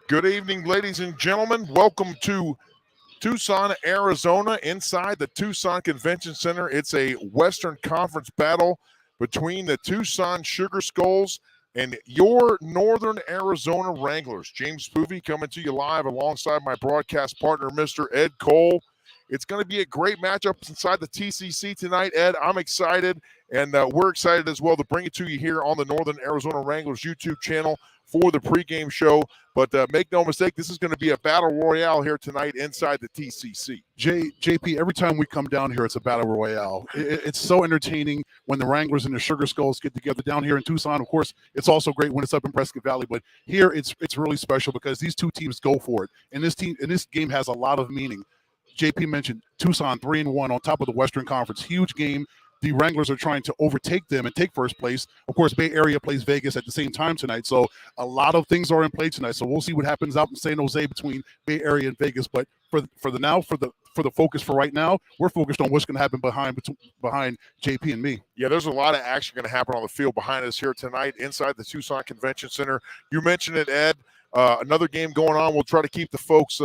Good evening, ladies and gentlemen. Welcome to Tucson, Arizona, inside the Tucson Convention Center. It's a Western Conference battle between the Tucson Sugar Skulls and your Northern Arizona Wranglers. James Poovey coming to you live alongside my broadcast partner, Mr. Ed Cole. It's going to be a great matchup inside the TCC tonight, Ed. I'm excited, and we're excited as well to bring it to you here on the Northern Arizona Wranglers YouTube channel for the pregame show. But make no mistake, this is going to be a battle royale here tonight inside the TCC. JP, every time we come down here, it's a battle royale. It's so entertaining when the Wranglers and the Sugar Skulls get together down here in Tucson. Of course, it's also great when it's up in Prescott Valley, but here it's really special because these two teams go for it. And this game has a lot of meaning. JP mentioned Tucson 3-1 on top of the Western Conference. Huge game. The Wranglers are trying to overtake them and take first place. Of course, Bay Area plays Vegas at the same time tonight, so a lot of things are in play tonight. So we'll see what happens out in San Jose between Bay Area and Vegas. But for the focus for right now, we're focused on what's going to happen behind JP and me. Yeah, there's a lot of action going to happen on the field behind us here tonight inside the Tucson Convention Center. You mentioned it, Ed. Another game going on. We'll try to keep the folks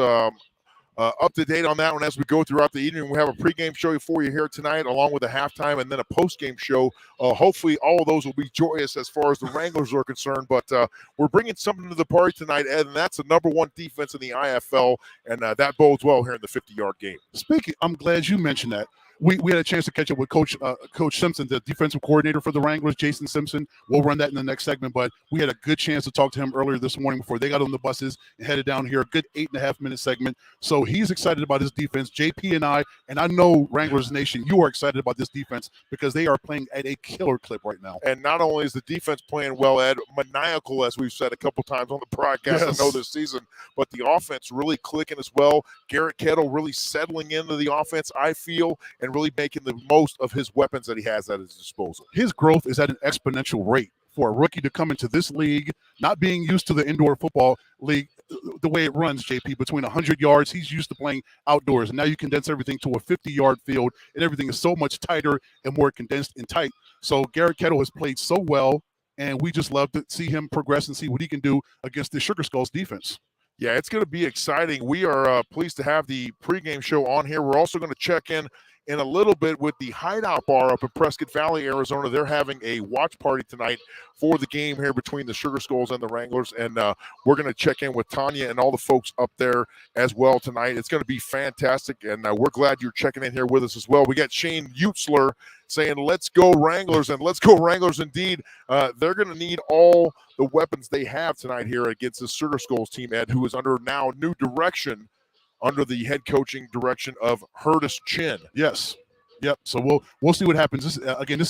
up to date on that one as we go throughout the evening. We have a pregame show for you here tonight, along with a halftime and then a postgame show. Hopefully, all of those will be joyous as far as the Wranglers are concerned. But we're bringing something to the party tonight, Ed, and that's the #1 defense in the IFL, and that bodes well here in the 50-yard game. Speaking, I'm glad you mentioned that. We had a chance to catch up with Coach Simpson, the defensive coordinator for the Wranglers, Jason Simpson. We'll run that in the next segment, but we had a good chance to talk to him earlier this morning before they got on the buses and headed down here. A good 8.5-minute segment. So he's excited about his defense. JP and I know Wranglers Nation, you are excited about this defense because they are playing at a killer clip right now. And not only is the defense playing well, Ed, maniacal, as we've said a couple times on the broadcast, yes. I know this season, but the offense really clicking as well. Garrett Kettle really settling into the offense, I feel, and really making the most of his weapons that he has at his disposal. His growth is at an exponential rate for a rookie to come into this league, not being used to the indoor football league, the way it runs, JP, between 100 yards. He's used to playing outdoors, and now you condense everything to a 50-yard field, and everything is so much tighter and more condensed and tight. So Garrett Kettle has played so well, and we just love to see him progress and see what he can do against the Sugar Skulls defense. Yeah, it's going to be exciting. We are pleased to have the pregame show on here. We're also going to check in a little bit with the Hideout Bar up in Prescott Valley, Arizona. They're having a watch party tonight for the game here between the Sugar Skulls and the Wranglers, and we're going to check in with Tanya and all the folks up there as well tonight. It's going to be fantastic, and we're glad you're checking in here with us as well. We got Shane Utzler saying, let's go Wranglers, and let's go Wranglers indeed. They're going to need all the weapons they have tonight here against the Sugar Skulls team, Ed, who is under now new direction under the head coaching direction of Curtis Chin. Yes. Yep. So we'll see what happens. This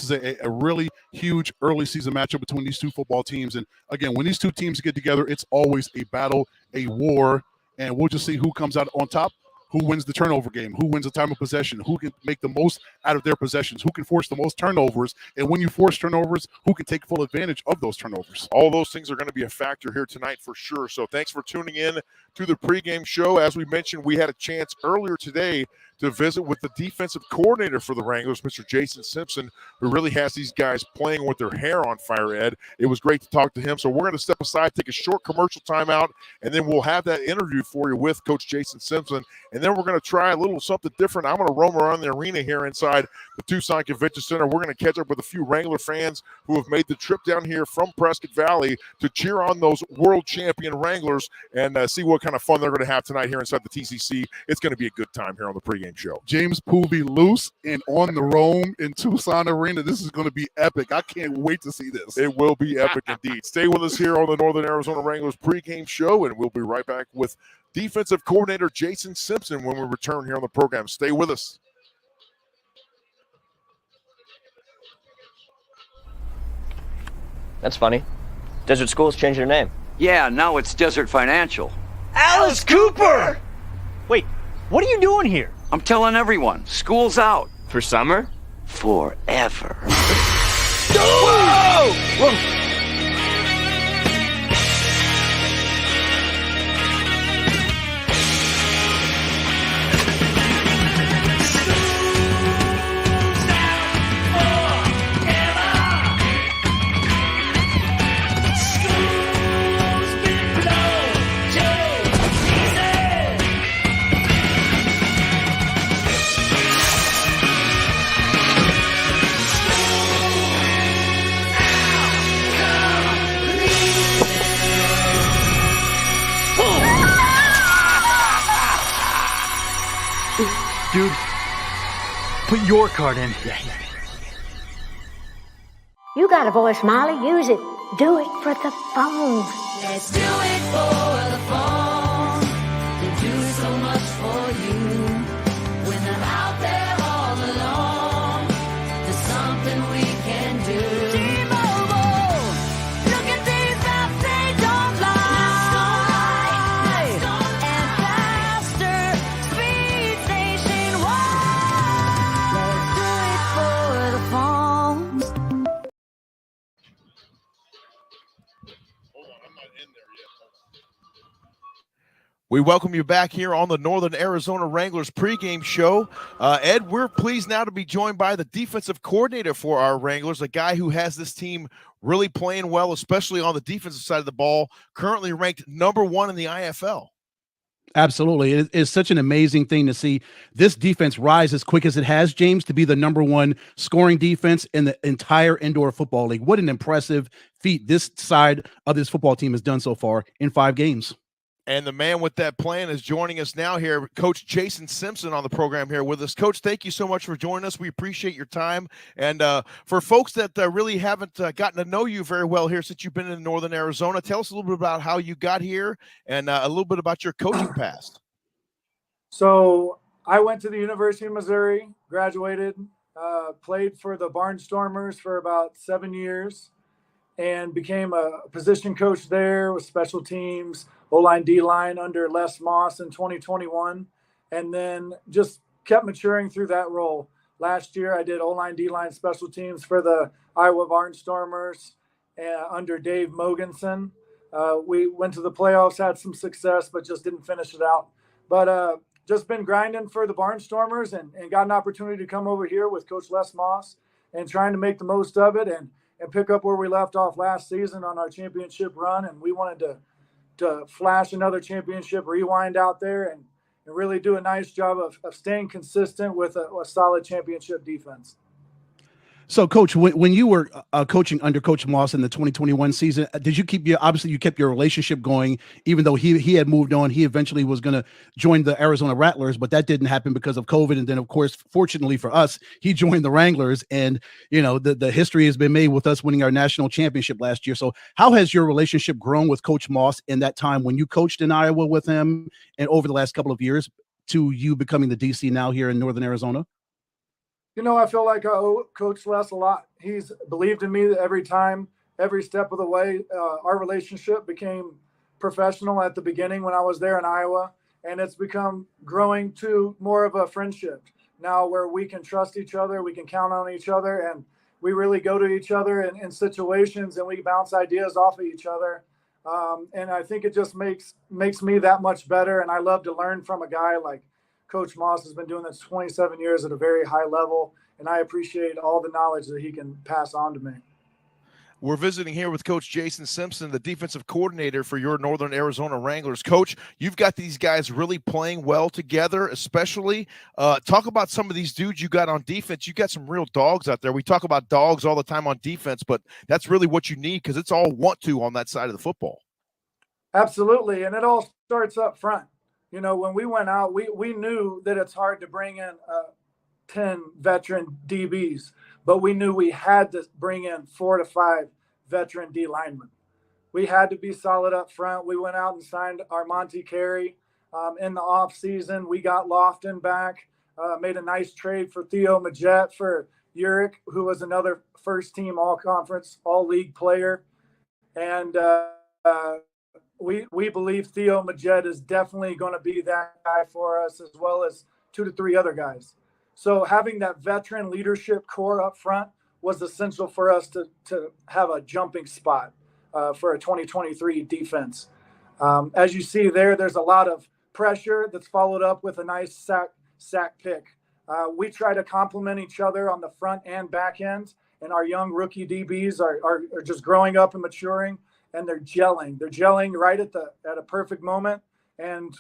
is a really huge early season matchup between these two football teams. And again, when these two teams get together, it's always a battle, a war, and we'll just see who comes out on top. Who wins the turnover game? Who wins the time of possession? Who can make the most out of their possessions? Who can force the most turnovers? And when you force turnovers, who can take full advantage of those turnovers? All those things are going to be a factor here tonight for sure. So thanks for tuning in to the pregame show. As we mentioned, we had a chance earlier today to visit with the defensive coordinator for the Wranglers, Mr. Jason Simpson, who really has these guys playing with their hair on fire, Ed. It was great to talk to him. So we're going to step aside, take a short commercial timeout, and then we'll have that interview for you with Coach Jason Simpson. And then we're going to try a little something different. I'm going to roam around the arena here inside the Tucson Convention Center. We're going to catch up with a few Wrangler fans who have made the trip down here from Prescott Valley to cheer on those world champion Wranglers and see what kind of fun they're going to have tonight here inside the TCC. It's going to be a good time here on the pregame show. James Poovey loose and on the roam in Tucson Arena. This is going to be epic. I can't wait to see this. It will be epic indeed. Stay with us here on the Northern Arizona Wranglers pregame show, and we'll be right back with defensive coordinator Jason Simpson when we return here on the program. Stay with us. That's funny. Desert School's changed their name. Yeah, now it's Desert Financial. Alice Cooper! Wait, what are you doing here? I'm telling everyone, school's out. For summer? Forever. Whoa! Whoa! put your card in. You got a voice, Molly. Use it. Do it for the phone. Let's do it for the phone. They do so much for you. When they're out there all alone, there's something we can do. T-Mobile, look at these apps, they don't lie. And faster, speeds nationwide. Let's do it for the phone. We welcome you back here on the Northern Arizona Wranglers pregame show. Ed, we're pleased now to be joined by the defensive coordinator for our Wranglers, a guy who has this team really playing well, especially on the defensive side of the ball, currently ranked #1 in the IFL. Absolutely. It is such an amazing thing to see this defense rise as quick as it has, James, to be the #1 scoring defense in the entire indoor football league. What an impressive feat this side of this football team has done so far in 5 games. And the man with that plan is joining us now here, Coach Jason Simpson on the program here with us. Coach, thank you so much for joining us. We appreciate your time. And for folks that really haven't gotten to know you very well here since you've been in Northern Arizona, tell us a little bit about how you got here and a little bit about your coaching past. So I went to the University of Missouri, graduated, played for the Barnstormers for about 7 years, and became a position coach there with special teams, O-line, D-line under Les Moss in 2021, and then just kept maturing through that role. Last year, I did O-line, D-line, special teams for the Iowa Barnstormers under Dave Mogensen. We went to the playoffs, had some success, but just didn't finish it out. But just been grinding for the Barnstormers and got an opportunity to come over here with Coach Les Moss and trying to make the most of it and pick up where we left off last season on our championship run. And we wanted to flash another championship rewind out there and really do a nice job of staying consistent with a solid championship defense. So, Coach, when you were coaching under Coach Moss in the 2021 season, did you keep you kept your relationship going, even though he had moved on? He eventually was going to join the Arizona Rattlers, but that didn't happen because of COVID. And then, of course, fortunately for us, he joined the Wranglers. And, you know, the history has been made with us winning our national championship last year. So how has your relationship grown with Coach Moss in that time when you coached in Iowa with him and over the last couple of years to you becoming the DC now here in Northern Arizona? You know, I feel like I owe Coach Les a lot. He's believed in me every time, every step of the way. Our relationship became professional at the beginning when I was there in Iowa, and it's become growing to more of a friendship now where we can trust each other, we can count on each other, and we really go to each other in situations and we bounce ideas off of each other. And I think it just makes me that much better, and I love to learn from a guy like Coach Moss has been doing this 27 years at a very high level, and I appreciate all the knowledge that he can pass on to me. We're visiting here with Coach Jason Simpson, the defensive coordinator for your Northern Arizona Wranglers. Coach, you've got these guys really playing well together, especially. Talk about some of these dudes you got on defense. You got some real dogs out there. We talk about dogs all the time on defense, but that's really what you need because it's all want to on that side of the football. Absolutely, and it all starts up front. You know, when we went out, we knew that it's hard to bring in 10 veteran DBs, but we knew we had to bring in 4 to 5 veteran D linemen. We had to be solid up front. We went out and signed Armonte Carey in the off season. We got Lofton back, made a nice trade for Theo Majette for Uric, who was another first team all conference, all league player. And, we believe Theo Majette is definitely going to be that guy for us, as well as 2 to 3 other guys. So having that veteran leadership core up front was essential for us to have a jumping spot for a 2023 defense. As you see there's a lot of pressure that's followed up with a nice sack pick. We try to complement each other on the front and back end, and our young rookie DBs are just growing up and maturing. And they're gelling. They're gelling right at a perfect moment. And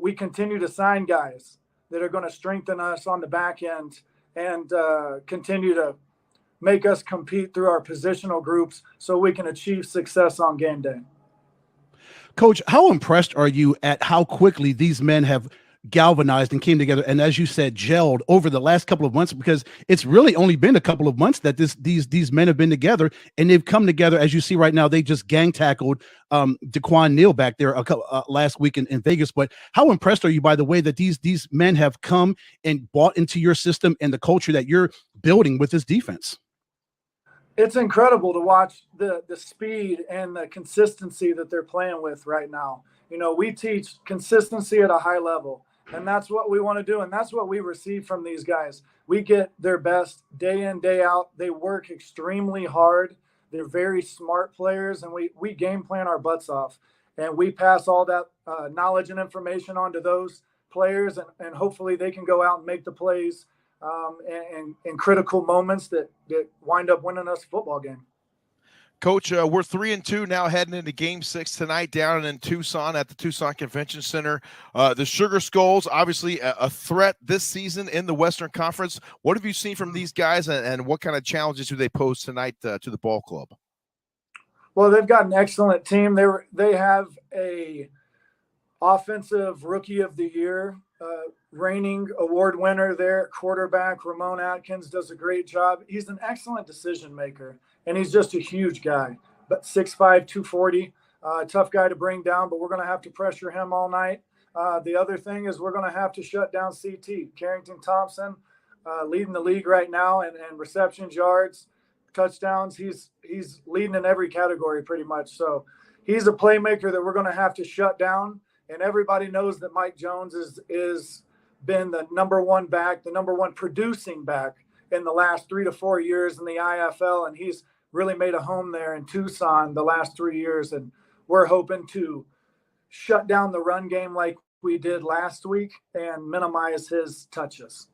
we continue to sign guys that are going to strengthen us on the back end and continue to make us compete through our positional groups so we can achieve success on game day. Coach, how impressed are you at how quickly these men have galvanized and came together, and as you said, gelled over the last couple of months, because it's really only been a couple of months that these men have been together, and they've come together. As you see right now, they just gang tackled Daquan Neal back there last week in Vegas. But how impressed are you by the way that these men have come and bought into your system and the culture that you're building with this defense? It's incredible to watch the speed and the consistency that they're playing with right now. You know, we teach consistency at a high level, and that's what we want to do. And that's what we receive from these guys. We get their best day in, day out. They work extremely hard. They're very smart players, and we game plan our butts off, and we pass all that knowledge and information on to those players, and hopefully they can go out and make the plays in critical moments that wind up winning us a football game. Coach, we're 3-2 now, heading into Game 6 tonight down in Tucson at the Tucson Convention Center. The Sugar Skulls, obviously a threat this season in the Western Conference. What have you seen from these guys, and what kind of challenges do they pose tonight to the ball club? Well, they've got an excellent team. They have a offensive rookie of the year, reigning award winner there, quarterback Ramon Atkins does a great job. He's an excellent decision maker, and he's just a huge guy, but 6'5", 240, tough guy to bring down, but we're going to have to pressure him all night. The other thing is we're going to have to shut down CT. Carrington Thompson, leading the league right now, and receptions, yards, touchdowns. He's leading in every category pretty much. So he's a playmaker that we're going to have to shut down. And everybody knows that Mike Jones is been the number one back, the number one producing back in the last 3 to 4 years in the IFL. And he's really made a home there in Tucson the last 3 years. And we're hoping to shut down the run game like we did last week and minimize his touches.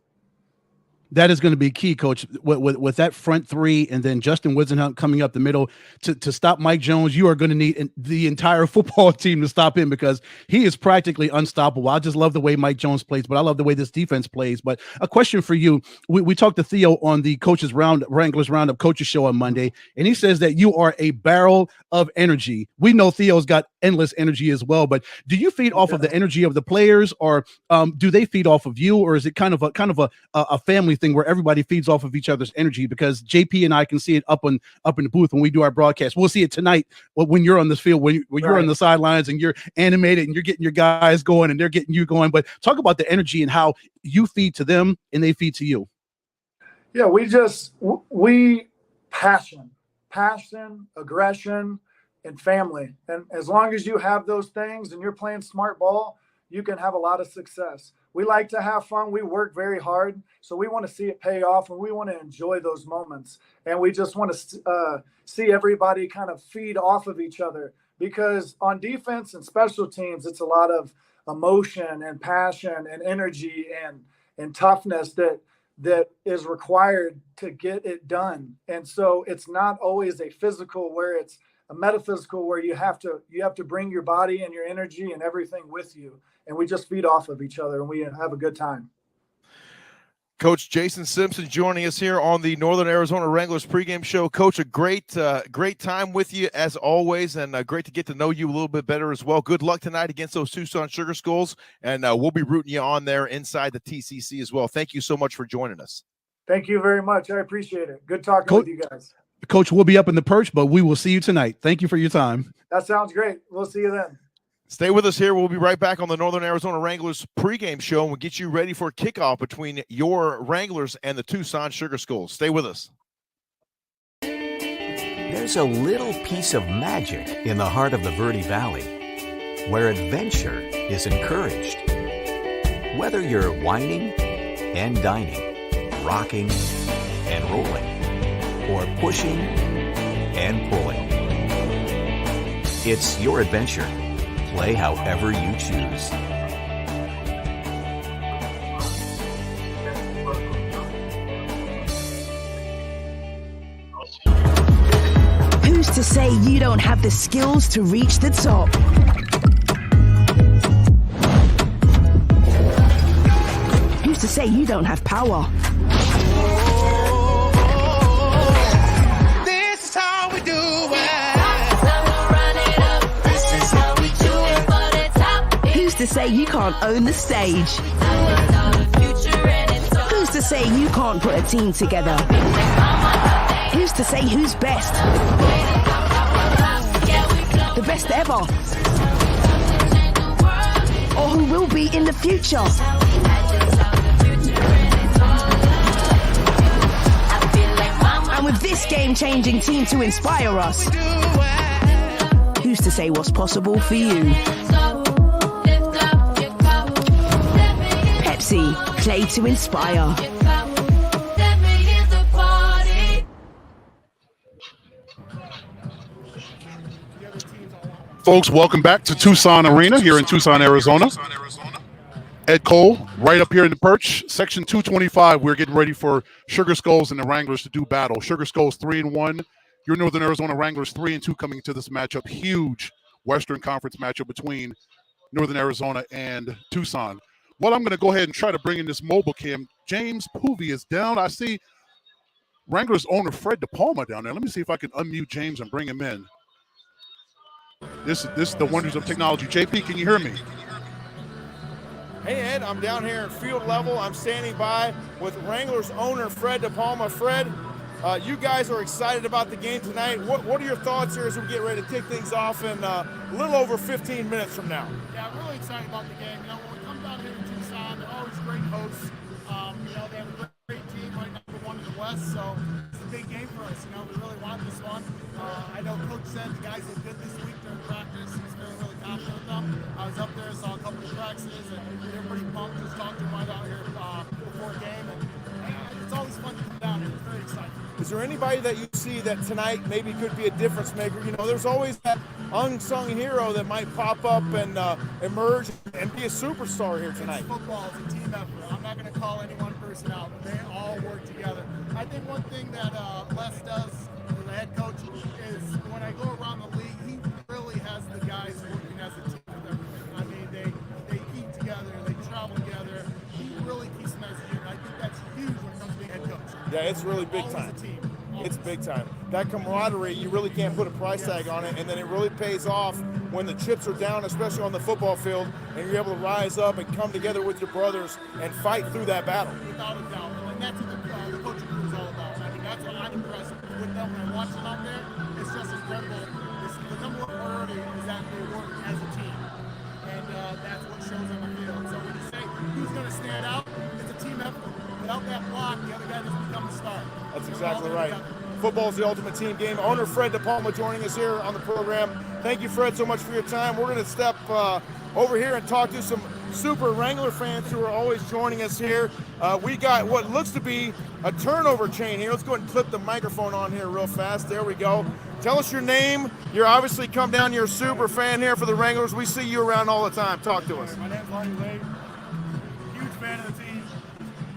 That is going to be key, Coach, with that front three and then Justin Wisenhunt coming up the middle to stop Mike Jones. You are going to need the entire football team to stop him because he is practically unstoppable. I just love the way Mike Jones plays, but I love the way this defense plays. But a question for you. We talked to Theo on the Wranglers Roundup Coaches Show on Monday, and he says that you are a barrel of energy. We know Theo's got endless energy as well, but do you feed off of the energy of the players, or do they feed off of you, or is it kind of a family thing where everybody feeds off of each other's energy? Because JP and I can see it up in the booth when we do our broadcast. We'll see it tonight when you're on this field, when you're on the sidelines and you're animated and you're getting your guys going and they're getting you going. But talk about the energy and how you feed to them and they feed to you. Yeah, we passion, aggression, and family. And as long as you have those things and you're playing smart ball, you can have a lot of success. We like to have fun. We work very hard. So we want to see it pay off, and we want to enjoy those moments. And we just want to see everybody kind of feed off of each other, because on defense and special teams, it's a lot of emotion and passion and energy and toughness that is required to get it done. And so it's not always a physical where it's a metaphysical where you have to bring your body and your energy and everything with you. And we just feed off of each other and we have a good time. Coach Jason Simpson joining us here on the Northern Arizona Wranglers pregame show. Coach, a great time with you as always, and great to get to know you a little bit better as well. Good luck tonight against those Tucson Sugar Skulls, and we'll be rooting you on there inside the TCC as well. Thank you so much for joining us. Thank you very much. I appreciate it. Good talking with you guys. Coach, we'll be up in the perch, but we will see you tonight. Thank you for your time. That sounds great. We'll see you then. Stay with us here. We'll be right back on the Northern Arizona Wranglers pregame show, and we'll get you ready for a kickoff between your Wranglers and the Tucson Sugar Skulls. Stay with us. There's a little piece of magic in the heart of the Verde Valley, where adventure is encouraged. Whether you're whining and dining, rocking and rolling, or pushing and pulling, it's your adventure. Play however you choose. Who's to say you don't have the skills to reach the top? Who's to say you don't have power? This is how we do it. to say you can't own the stage? Who's to say you can't put a team together? Who's to say who's best? The best ever? Or who will be in the future? And with this game-changing team to inspire us, who's to say what's possible for you? Pepsi, play to inspire. Folks, welcome back to Tucson Arena here in Tucson, Arizona. Ed Cole, right up here in the perch, section 225. We're getting ready for Sugar Skulls and the Wranglers to do battle. Sugar Skulls 3-1. Your Northern Arizona Wranglers 3-2 coming into this matchup. Huge Western Conference matchup between Northern Arizona and Tucson. Well, I'm going to go ahead and try to bring in this mobile cam. James Poovey is down. I see Wranglers owner Fred DePalma down there. Let me see if I can unmute James and bring him in. This is the wonders of technology. JP, can you hear me? Hey, Ed, I'm down here at field level. I'm standing by with Wranglers owner Fred DePalma. Fred, you guys are excited about the game tonight. What are your thoughts here as we get ready to kick things off in a little over 15 minutes from now? Yeah, I'm really excited about the game. You know, when we come down here to Tucson, they're always great hosts. You know, they have a great team right now, #1 in the West, so it's a big game for us. You know, we really want this one. I know Coach said the guys did good this week during practice. He's feeling really confident with them. I was up there, saw a couple of practices, and they're pretty pumped. Just talked to them right out here before a game, and it's always fun to come down here. It's very exciting. Is there anybody that you see that tonight maybe could be a difference maker? You know, there's always that unsung hero that might pop up and emerge and be a superstar here tonight. It's football is a team effort. I'm not going to call any one person out, but they all work together. I think one thing that Les does, the head coach, is when I go around the league, he really has the guys working as a team with everything. I mean, they eat together, they travel together. He really keeps them as a unit. I think that's huge when it comes to being head coach. Yeah, it's really big time. It's big time. That camaraderie, you really can't put a price tag on it, and then it really pays off when the chips are down, especially on the football field, and you're able to rise up and come together with your brothers and fight through that battle. Without a doubt, and that's what the coaching crew is all about. I mean, that's what I'm impressed with them when I watch them out there. It's just incredible. The number one priority is that they work as a team, and that's what shows on the field. So when you say who's going to stand out, it's a team effort. Without that block, the other guy doesn't become a star. That's exactly right. Football's the ultimate team game. Owner Fred DePalma joining us here on the program. Thank you, Fred, so much for your time. We're going to step over here and talk to some super Wrangler fans who are always joining us here. We got what looks to be a turnover chain here. Let's go ahead and clip the microphone on here real fast. There we go. Tell us your name. You're obviously come down. You're a super fan here for the Wranglers. We see you around all the time. Talk to us. My name's Lonnie Wade. Huge fan of the team.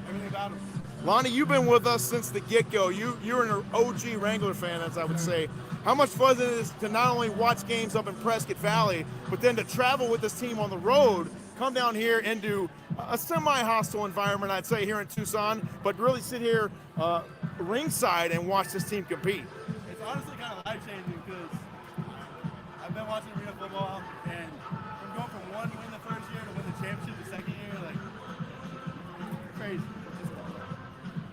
Everything about him. Lonnie, you've been with us since the get-go. You're an OG Wrangler fan, as I would say. How much fun it is to not only watch games up in Prescott Valley, but then to travel with this team on the road, come down here into a semi-hostile environment, I'd say, here in Tucson, but really sit here ringside and watch this team compete. It's honestly kind of life-changing because I've been watching arena football, and I'm going from one win the first year to win the championship the second year, like, crazy.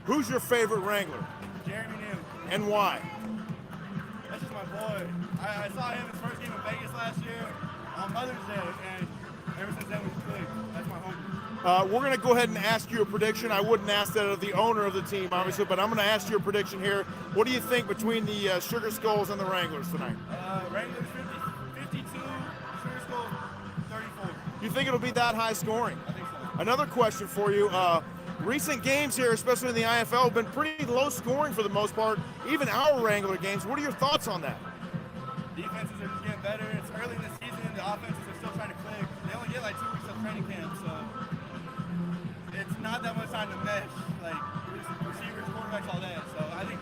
Who's your favorite Wrangler? Jeremy Neal. And why? That's just my boy. I saw him his first game in Vegas last year on Mother's Day, and ever since then we've clicked. That's my homie. We're going to go ahead and ask you a prediction. I wouldn't ask that of the owner of the team, obviously, but I'm going to ask you a prediction here. What do you think between the Sugar Skulls and the Wranglers tonight? Wranglers 52, Sugar Skulls 34. You think it'll be that high scoring? I think so. Another question for you. Recent games here, especially in the IFL, have been pretty low scoring for the most part, even our Wrangler games. What are your thoughts on that? Defenses are just getting better. It's early in the season. The offenses are still trying to click. They only get like 2 weeks of training camp, so it's not that much time to mesh, like receivers, quarterbacks, all that. So I think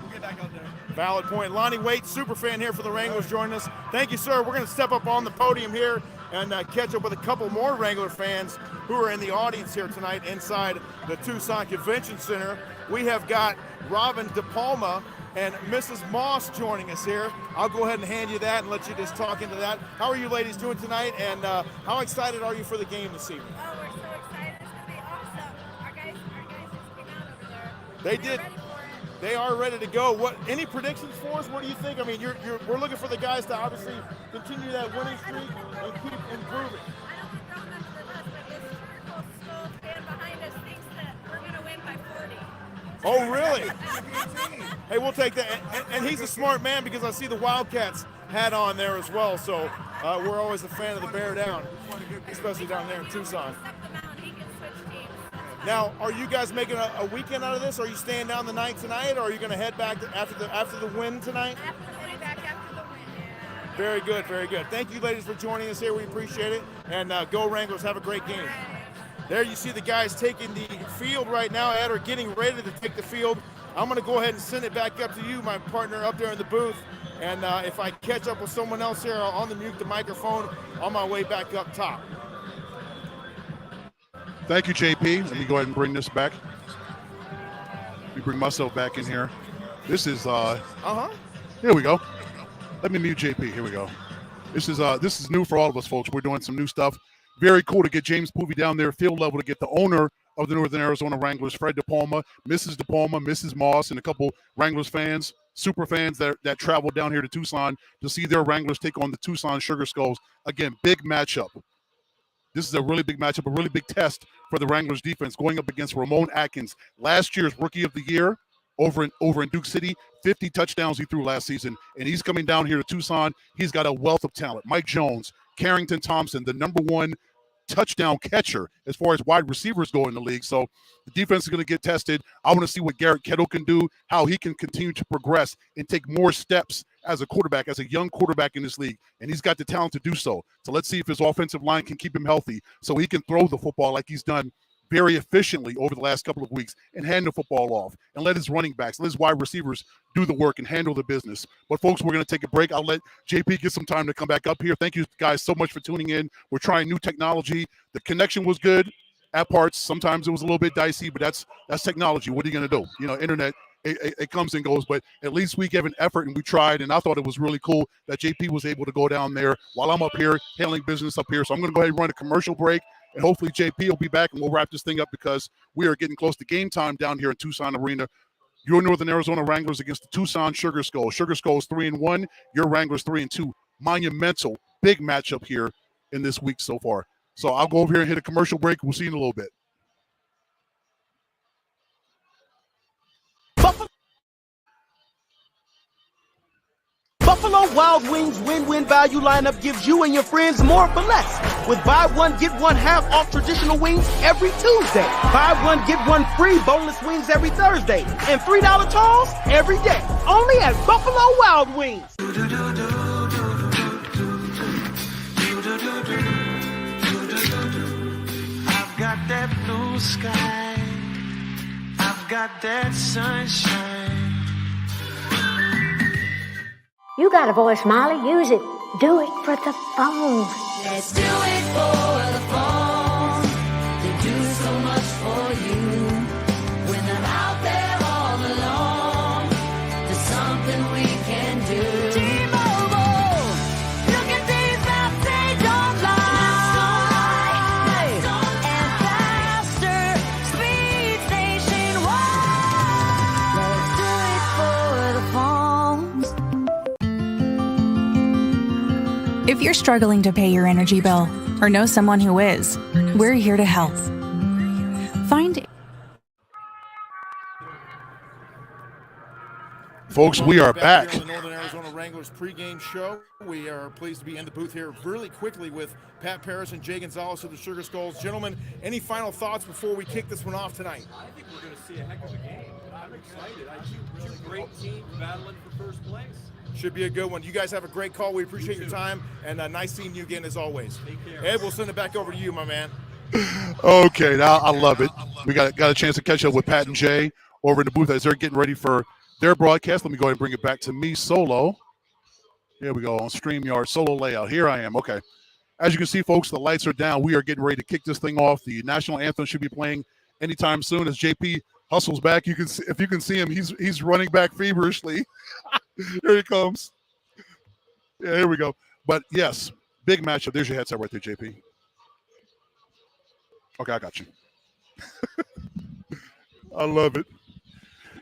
we'll get back out there. Valid point. Lonnie Waite, super fan here for the Wranglers, joining us. Thank you, sir. We're going to step up on the podium here and catch up with a couple more Wrangler fans who are in the audience here tonight inside the Tucson Convention Center. We have got Robin DePalma and Mrs. Moss joining us here. I'll go ahead and hand you that and let you just talk into that. How are you ladies doing tonight, and how excited are you for the game this evening? Oh, we're so excited. It's going to be awesome. Our guys just came out over there. They did. They are ready to go. Any predictions for us? What do you think? I mean, we're looking for the guys to obviously continue that winning streak and keep improving. I don't think they'll remember the nuts, but this Sugar Skull fan behind us thinks that we're going to win by 40. Oh, really? Hey, we'll take that. And he's a smart man because I see the Wildcats hat on there as well. So we're always a fan of the Bear Down, especially down there in Tucson. Now, are you guys making a weekend out of this? Are you staying down the night tonight, or are you going to head back after the win tonight? Back after the win. Very good, very good. Thank you, ladies, for joining us here. We appreciate it. And go Wranglers. Have a great game. There you see the guys taking the field right now, Ed, are getting ready to take the field. I'm going to go ahead and send it back up to you, my partner up there in the booth. And if I catch up with someone else here, I'll mute the microphone on my way back up top. Thank you, JP. Let me go ahead and bring this back. Let me bring myself back in here. This is Here we go. Let me mute JP. Here we go. This is new for all of us, folks. We're doing some new stuff. Very cool to get James Poovey down there field level to get the owner of the Northern Arizona Wranglers, Fred DePalma, Mrs. DePalma, Mrs. Moss, and a couple Wranglers fans, super fans that traveled down here to Tucson to see their Wranglers take on the Tucson Sugar Skulls. Again, big matchup. This is a really big matchup, a really big test for the Wranglers defense going up against Ramon Atkins, last year's Rookie of the Year over in Duke City. 50 touchdowns he threw last season, and he's coming down here to Tucson. He's got a wealth of talent. Mike Jones, Carrington Thompson, the #1 touchdown catcher as far as wide receivers go in the league. So the defense is going to get tested. I want to see what Garrett Kettle can do, how he can continue to progress and take more steps as a quarterback, as a young quarterback in this league. And he's got the talent to do so. So let's see if his offensive line can keep him healthy so he can throw the football like he's done very efficiently over the last couple of weeks and hand the football off and let his running backs, let his wide receivers do the work and handle the business. But folks, we're going to take a break. I'll let JP get some time to come back up here. Thank you guys so much for tuning in. We're trying new technology. The connection was good at parts. Sometimes it was a little bit dicey, but that's technology. What are you going to do? You know, internet, it comes and goes, but at least we gave an effort and we tried. And I thought it was really cool that JP was able to go down there while I'm up here handling business up here. So I'm going to go ahead and run a commercial break. And hopefully JP will be back and we'll wrap this thing up because we are getting close to game time down here in Tucson Arena. Your Northern Arizona Wranglers against the Tucson Sugar Skulls. Sugar Skulls 3-1. Your Wranglers 3-2. Monumental, big matchup here in this week so far. So I'll go over here and hit a commercial break. We'll see you in a little bit. Buffalo Wild Wings win-win value lineup gives you and your friends more for less. With buy one, get one half off traditional wings every Tuesday. Buy one, get one free boneless wings every Thursday. And $3 tolls every day. Only at Buffalo Wild Wings. I've got that blue sky. I've got that sunshine. You got a voice, Molly. Use it. Do it for the phone. Let's do it for the phone. They do so much for you. When they're out there all alone, there's something we can do. T-Mobile, look at these maps, they don't lie. And faster, speed nationwide. Let's do it for the phones. If you're struggling to pay your energy bill or know someone who is, we're here to help. Find Folks, we are back. Here on the Northern Arizona Wranglers pregame show. We are pleased to be in the booth here really quickly with Pat Parrish and Jay Gonzalez of the Sugar Skulls. Gentlemen, any final thoughts before we kick this one off tonight? I think we're going to see a heck of a game. I'm excited. Two great teams battling for first place. Should be a good one. You guys have a great call. We appreciate your time, and nice seeing you again as always. Take care. Ed, we'll send it back over to you, my man. Okay, now I love it. We got a chance to catch up with Pat and Jay over in the booth as they're getting ready for their broadcast. Let me go ahead and bring it back to me solo. Here we go on StreamYard solo layout. Here I am. Okay. As you can see, folks, the lights are down. We are getting ready to kick this thing off. The national anthem should be playing anytime soon as JP Hustle's back. You can see, if you can see him, he's running back feverishly. Here he comes. Yeah, here we go. But yes, big matchup. There's your headset right there, JP. Okay, I got you. I love it.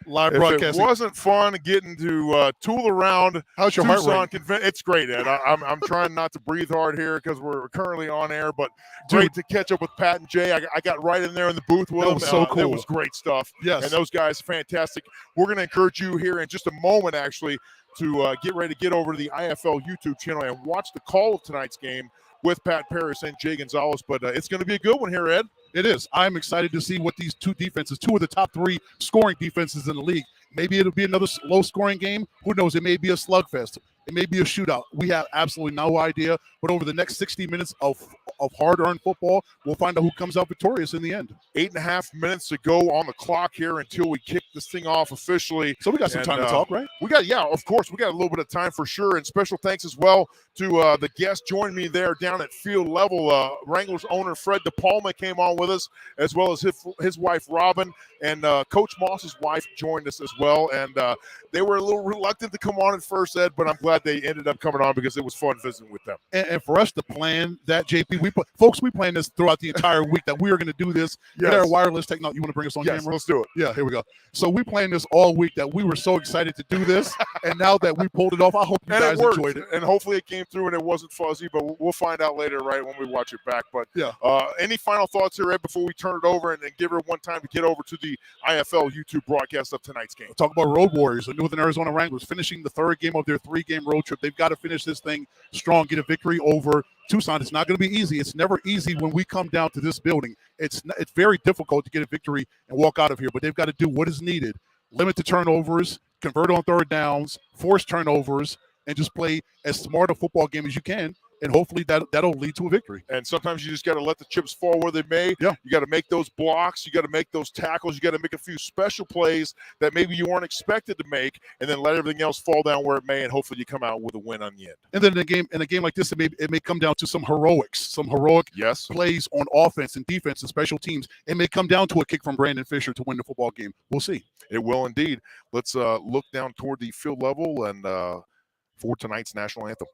Live If broadcasting. it wasn't fun getting to tool around How's your heart Tucson rate? Convention, it's great, Ed. I'm trying not to breathe hard here because we're currently on air, but great to catch up with Pat and Jay. I got right in there in the booth with That them. was so cool. It was great stuff. Yes. And those guys, fantastic. We're going to encourage you here in just a moment, actually, to get ready to get over to the IFL YouTube channel and watch the call of tonight's game with Pat Paris and Jay Gonzalez. But it's going to be a good one here, Ed. It is. I'm excited to see what these two defenses, two of the top 3 scoring defenses in the league. Maybe it'll be another low-scoring game. Who knows? It may be a slugfest. It may be a shootout. We have absolutely no idea. But over the next 60 minutes of hard-earned football, we'll find out who comes out victorious in the end. 8.5 minutes to go on the clock here until we kick this thing off officially. So we got some time to talk, right? We got, of course. We got a little bit of time for sure. And special thanks as well to the guests joining me there down at field level. Wranglers owner Fred DePalma came on with us, as well as his wife Robin, and Coach Moss's wife joined us as well. And they were a little reluctant to come on at first, Ed, but I'm glad they ended up coming on because it was fun visiting with them. And for us to plan that, JP, we planned this throughout the entire week that we are going to do this. Yes. Get our wireless technology. You want to bring us on Yes, camera? let's do it. Yeah, here we go. So we planned this all week that we were so excited to do this. And now that we pulled it off, I hope you guys enjoyed it. And hopefully it came through and it wasn't fuzzy, but we'll find out later, right, when we watch it back. But yeah. Any final thoughts here, Ed, before we turn it over and then give everyone time to get over to the IFL YouTube broadcast of tonight's game? Talk about Road Warriors, the Northern Arizona Wranglers, finishing the 3rd game of their 3-game road trip. They've got to finish this thing strong, get a victory over Tucson. It's not going to be easy. It's never easy when we come down to this building. It's very difficult to get a victory and walk out of here, but they've got to do what is needed. Limit the turnovers, convert on 3rd downs, force turnovers, and just play as smart a football game as you can. And hopefully that'll lead to a victory. And sometimes you just got to let the chips fall where they may. Yeah. You got to make those blocks. You got to make those tackles. You got to make a few special plays that maybe you weren't expected to make, and then let everything else fall down where it may, and hopefully you come out with a win on the end. And then in a game like this, it may come down to some heroics, some heroic plays on offense and defense and special teams. It may come down to a kick from Brandon Fisher to win the football game. We'll see. It will indeed. Let's look down toward the field level and for tonight's national anthem.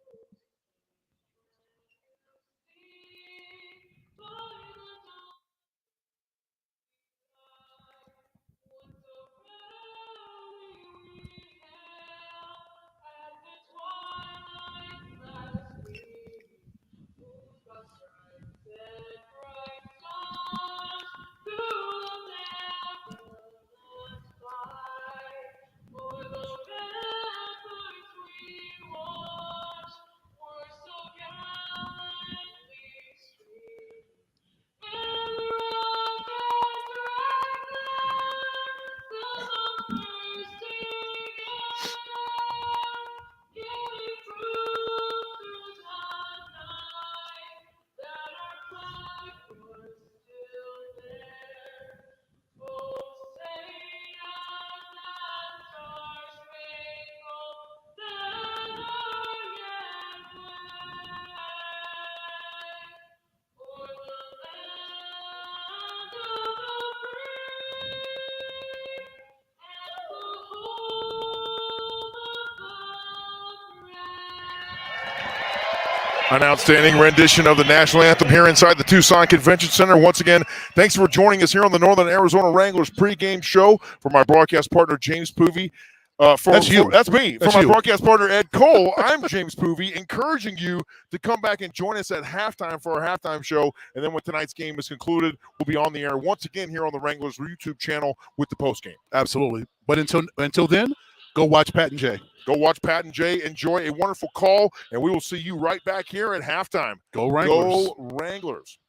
An outstanding rendition of the national anthem here inside the Tucson Convention Center. Once again, thanks for joining us here on the Northern Arizona Wranglers pregame show. For my broadcast partner, James Poovey. That's me. For my broadcast partner, Ed Cole, I'm James Poovey, encouraging you to come back and join us at halftime for our halftime show. And then when tonight's game is concluded, we'll be on the air once again here on the Wranglers YouTube channel with the postgame. Absolutely. But until then, go watch Pat and Jay. Go watch Pat and Jay. Enjoy a wonderful call, and we will see you right back here at halftime. Go Wranglers. Go Wranglers.